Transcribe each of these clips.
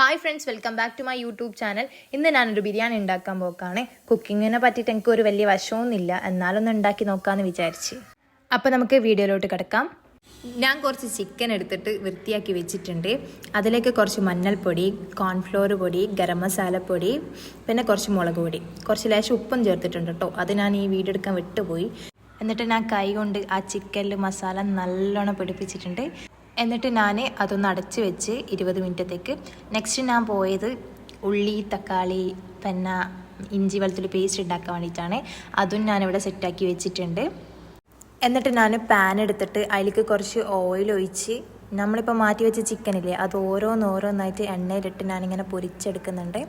Hi friends, welcome back to my YouTube channel. ഇന്ന് ഞാനൊരു ബിരിയാണി ഉണ്ടാക്കാൻ പോക്കാണ്. കുക്കിങ്ങിനെ പറ്റിയിട്ട് എനിക്കൊരു വലിയ വശമൊന്നുമില്ല, എന്നാലൊന്ന് ഉണ്ടാക്കി നോക്കാമെന്ന് വിചാരിച്ച്. അപ്പോൾ നമുക്ക് വീഡിയോയിലോട്ട് കിടക്കാം. ഞാൻ കുറച്ച് ചിക്കൻ എടുത്തിട്ട് വൃത്തിയാക്കി വെച്ചിട്ടുണ്ട്. അതിലേക്ക് കുറച്ച് മഞ്ഞൾപ്പൊടി, കോൺഫ്ലോർ പൊടി, ഗരം മസാല പൊടി, പിന്നെ കുറച്ച് മുളക് പൊടി, കുറച്ച് ലേശം ഉപ്പും ചേർത്തിട്ടുണ്ട് കേട്ടോ. അത് ഞാൻ ഈ വീഡിയോ എടുക്കാൻ വിട്ടുപോയി. എന്നിട്ട് ഞാൻ കൈ കൊണ്ട് ആ ചിക്കനിൽ മസാല നല്ലോണം പിടിപ്പിച്ചിട്ടുണ്ട്. എന്നിട്ട് ഞാൻ അതൊന്ന് അടച്ച് വെച്ച് 20 മിനിറ്റത്തേക്ക്. നെക്സ്റ്റ് ഞാൻ പോയത് ഉള്ളി, തക്കാളി, പിന്നെ ഇഞ്ചി വെളുത്തുള്ളി പേസ്റ്റ് ഉണ്ടാക്കാൻ വേണ്ടിയിട്ടാണ്. അതും ഞാനിവിടെ സെറ്റാക്കി വെച്ചിട്ടുണ്ട്. എന്നിട്ട് ഞാൻ പാൻ എടുത്തിട്ട് അതിലേക്ക് കുറച്ച് ഓയിൽ ഒഴിച്ച് നമ്മളിപ്പോൾ മാറ്റി വെച്ച ചിക്കനില്ലേ, അത് ഓരോന്നായിട്ട് എണ്ണയിലിട്ട് ഞാനിങ്ങനെ പൊരിച്ചെടുക്കുന്നുണ്ട്.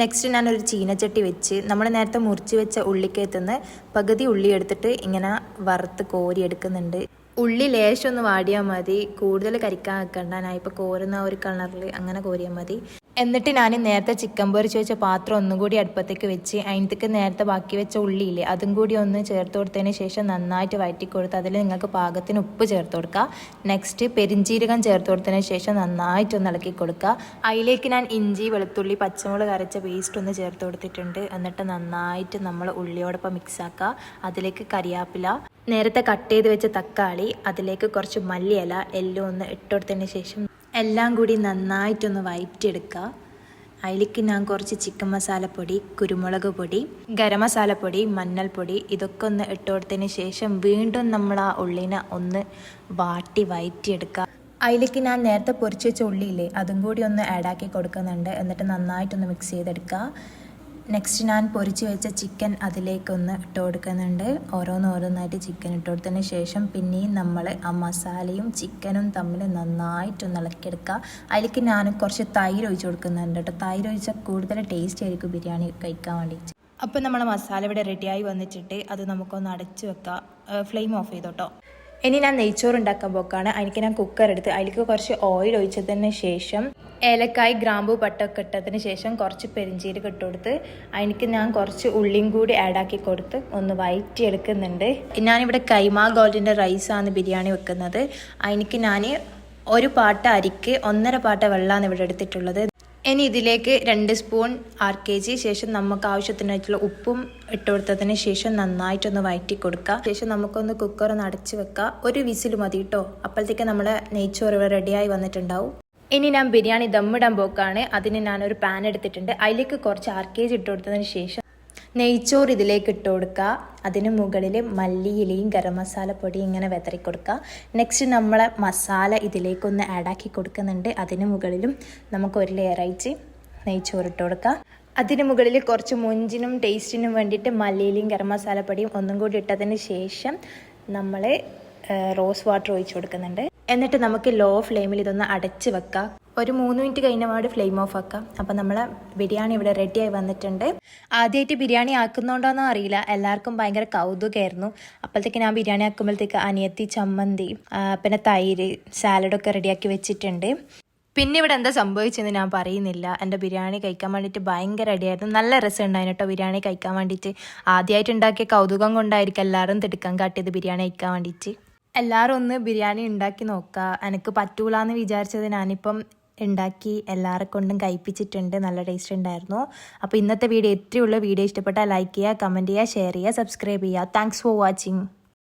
നെക്സ്റ്റ് ഞാനൊരു ചീനച്ചട്ടി വെച്ച് നമ്മൾ നേരത്തെ മുറിച്ച് വെച്ച ഉള്ളിക്കകത്തുനിന്ന് പകുതി ഉള്ളി എടുത്തിട്ട് ഇങ്ങനെ വറുത്ത് കോരി എടുക്കുന്നുണ്ട്. ഉള്ളി ലേശം ഒന്ന് വാടിയാൽ മതി, കൂടുതൽ കരിക്കാൻ വെക്കണ്ട. ഞാൻ ഇപ്പോൾ കോരുന്ന ഒരു കളറിൽ അങ്ങനെ കോരിയാൽ മതി. എന്നിട്ട് ഞാൻ നേരത്തെ ചിക്കൻ പൊരിച്ച് വെച്ച പാത്രം ഒന്നും കൂടി അടുപ്പത്തേക്ക് വെച്ച് അതിനകത്തേക്ക് നേരത്തെ ബാക്കി വെച്ച ഉള്ളിയില്ലേ, അതും കൂടി ഒന്ന് ചേർത്ത് കൊടുത്തതിന് ശേഷം നന്നായിട്ട് വഴറ്റി കൊടുത്ത് അതിൽ നിങ്ങൾക്ക് പാകത്തിന് ഉപ്പ് ചേർത്ത് കൊടുക്കുക. നെക്സ്റ്റ് പെരിഞ്ചീരകം ചേർത്ത് കൊടുത്തതിന് ശേഷം നന്നായിട്ടൊന്ന് ഇളക്കി കൊടുക്കുക. അതിലേക്ക് ഞാൻ ഇഞ്ചി, വെളുത്തുള്ളി, പച്ചമുളക് അരച്ച പേസ്റ്റ് ഒന്ന് ചേർത്ത് കൊടുത്തിട്ടുണ്ട്. എന്നിട്ട് നന്നായിട്ട് നമ്മൾ ഉള്ളിയോടൊപ്പം മിക്സാക്കുക. അതിലേക്ക് കരിയാപ്പില, നേരത്തെ കട്ട് ചെയ്ത് വെച്ച തക്കാളി, അതിലേക്ക് കുറച്ച് മല്ലിയില എല്ലാം ഒന്ന് ഇട്ടുകൊടുത്തതിന് ശേഷം എല്ലാം കൂടി നന്നായിട്ടൊന്ന് വഴറ്റിയെടുക്കുക. അതിലേക്ക് ഞാൻ കുറച്ച് ചിക്കൻ മസാലപ്പൊടി, കുരുമുളക് പൊടി, ഗരം മസാലപ്പൊടി, മഞ്ഞൾപ്പൊടി ഇതൊക്കെ ഒന്ന് ഇട്ട് കൊടുത്തതിന് ശേഷം വീണ്ടും നമ്മൾ ആ ഉള്ളിനെ ഒന്ന് വഴറ്റിയെടുക്കുക. അതിലേക്ക് ഞാൻ നേരത്തെ പൊരിച്ച് വെച്ച ഉള്ളിയില്ലേ, അതും കൂടി ഒന്ന് ആഡാക്കി കൊടുക്കുന്നുണ്ട്. എന്നിട്ട് നന്നായിട്ടൊന്ന് മിക്സ് ചെയ്തെടുക്കുക. നെക്സ്റ്റ് ഞാൻ പൊരിച്ച് വെച്ച ചിക്കൻ അതിലേക്കൊന്ന് ഇട്ട് കൊടുക്കുന്നുണ്ട്. ഓരോന്നായിട്ട് ചിക്കൻ ഇട്ട് കൊടുത്തതിന് ശേഷം പിന്നെയും നമ്മൾ ആ മസാലയും ചിക്കനും തമ്മിൽ നന്നായിട്ടൊന്ന് ഇളക്കിയെടുക്കുക. അതിലേക്ക് ഞാൻ കുറച്ച് തൈര് ഒഴിച്ച് കൊടുക്കുന്നുണ്ട് കേട്ടോ. തൈര് ഒഴിച്ചാൽ കൂടുതൽ ടേസ്റ്റ് ആയിരിക്കും ബിരിയാണി കഴിക്കാൻ വേണ്ടിയിട്ട്. അപ്പോൾ നമ്മൾ മസാല ഇവിടെ റെഡിയായി വന്നിട്ടുണ്ട്. അത് നമുക്കൊന്ന് അടച്ച് വെക്കാം. ഫ്ലെയിം ഓഫ് ചെയ്തോട്ടോ. ഇനി ഞാൻ നെയ്ച്ചോറ് ഉണ്ടാക്കാൻ പോക്കാണ്. അതിലേക്ക് ഞാൻ കുക്കർ എടുത്ത് അതിലേക്ക് കുറച്ച് ഓയിൽ ഒഴിച്ചതിന് ശേഷം ഏലക്കായ്, ഗ്രാമ്പൂ, പട്ടൊക്കെ ഇട്ടതിന് ശേഷം കുറച്ച് പെരിഞ്ചീരകം ഇട്ട് കൊടുത്ത് അതിലേക്ക് ഞാൻ കുറച്ച് ഉള്ളിയും കൂടി ആഡാക്കി കൊടുത്ത് ഒന്ന് വഴറ്റിയെടുക്കുന്നുണ്ട്. ഞാനിവിടെ കൈമ ഗോൾഡിൻ്റെ റൈസാണ് ബിരിയാണി വെക്കുന്നത്. അതിലേക്ക് ഞാൻ ഒരു പാട്ട അരിക്ക് 1.5 പാട്ട വെള്ളമാണ് ഇവിടെ എടുത്തിട്ടുള്ളത്. ഇനി ഇതിലേക്ക് 2 സ്പൂൺ RKG ശേഷം നമുക്ക് ആവശ്യത്തിനായിട്ടുള്ള ഉപ്പും ഇട്ട് കൊടുത്തതിന് ശേഷം നന്നായിട്ടൊന്ന് വഴറ്റി കൊടുക്കുക. ശേഷം നമുക്കൊന്ന് കുക്കർ ഒന്ന് അടച്ച് വെക്കുക. ഒരു വിസിൽ മതി കേട്ടോ. അപ്പോഴത്തേക്ക് നമ്മുടെ നെയ്ച്ചോറ് ഇവിടെ റെഡിയായി വന്നിട്ടുണ്ടാവും. ഇനി ഞാൻ ബിരിയാണി ദമ്മിടാൻ പോക്കാണ്. അതിന് ഞാനൊരു പാൻ എടുത്തിട്ടുണ്ട്. അതിലേക്ക് കുറച്ച് RKG ഇട്ട് കൊടുത്തതിന് ശേഷം നെയ്ച്ചോറ് ഇതിലേക്ക് ഇട്ട് കൊടുക്കുക. അതിന് മുകളിൽ മല്ലിയിലയും ഗരം മസാല പൊടി ഇങ്ങനെ വെതറി കൊടുക്കുക. നെക്സ്റ്റ് നമ്മൾ മസാല ഇതിലേക്കൊന്ന് ആഡാക്കി കൊടുക്കുന്നുണ്ട്. അതിന് മുകളിലും നമുക്ക് ഒരു ലെയറായിട്ട് നെയ്ച്ചോറ് ഇട്ട് കൊടുക്കുക. അതിന് മുകളിൽ കുറച്ച് മുഞ്ചിനും ടേസ്റ്റിനും വേണ്ടിയിട്ട് മല്ലിയിലയും ഗരം മസാല പൊടിയും ഒന്നും കൂടി ഇട്ടതിന് ശേഷം നമ്മൾ റോസ് വാട്ടർ ഒഴിച്ച് കൊടുക്കുന്നുണ്ട്. എന്നിട്ട് നമുക്ക് ലോ ഫ്ലെയിമിൽ ഇതൊന്ന് അടച്ച് വെക്കാം. ഒരു 3 മിനിറ്റ് കഴിഞ്ഞ പാട് ഫ്ലെയിം ഓഫ് ആക്കാം. അപ്പം നമ്മളെ ബിരിയാണി ഇവിടെ റെഡിയായി വന്നിട്ടുണ്ട്. ആദ്യമായിട്ട് ബിരിയാണി ആക്കുന്നോണ്ടോന്നോ അറിയില്ല, എല്ലാവർക്കും ഭയങ്കര കൗതുകമായിരുന്നു. അപ്പോഴത്തേക്ക് ഞാൻ ബിരിയാണി ആക്കുമ്പോഴത്തേക്ക് അനിയത്തി ചമ്മന്തി, പിന്നെ തൈര്, സാലഡൊക്കെ റെഡിയാക്കി വെച്ചിട്ടുണ്ട്. പിന്നെ ഇവിടെ എന്താ സംഭവിച്ചെന്ന് ഞാൻ പറയുന്നില്ല. എൻ്റെ ബിരിയാണി കഴിക്കാൻ വേണ്ടിയിട്ട് ഭയങ്കര അടിയായിരുന്നു. നല്ല രസം ഉണ്ടായിരുന്നു കേട്ടോ ബിരിയാണി കഴിക്കാൻ വേണ്ടിയിട്ട്. ആദ്യമായിട്ട് ഉണ്ടാക്കിയ കൗതുകം കൊണ്ടായിരിക്കും എല്ലാവരും തിടുക്കം കാട്ടിയത് ബിരിയാണി കഴിക്കാൻ വേണ്ടിയിട്ട്. എല്ലാവരും ഒന്ന് ബിരിയാണി ഉണ്ടാക്കി നോക്കുക. എനിക്ക് പറ്റൂലെന്ന് വിചാരിച്ചത് ഞാനിപ്പം ഉണ്ടാക്കി എല്ലാവരെ കൊണ്ടും കഴിപ്പിച്ചിട്ടുണ്ട്. നല്ല ടേസ്റ്റ് ഉണ്ടായിരുന്നു. അപ്പോൾ ഇന്നത്തെ വീഡിയോ ഇത്രയുള്ള വീഡിയോ ഇഷ്ടപ്പെട്ടാൽ ലൈക്ക് ചെയ്യുക, കമൻറ്റ് ചെയ്യുക, ഷെയർ ചെയ്യുക, സബ്സ്ക്രൈബ് ചെയ്യുക. Thanks for watching.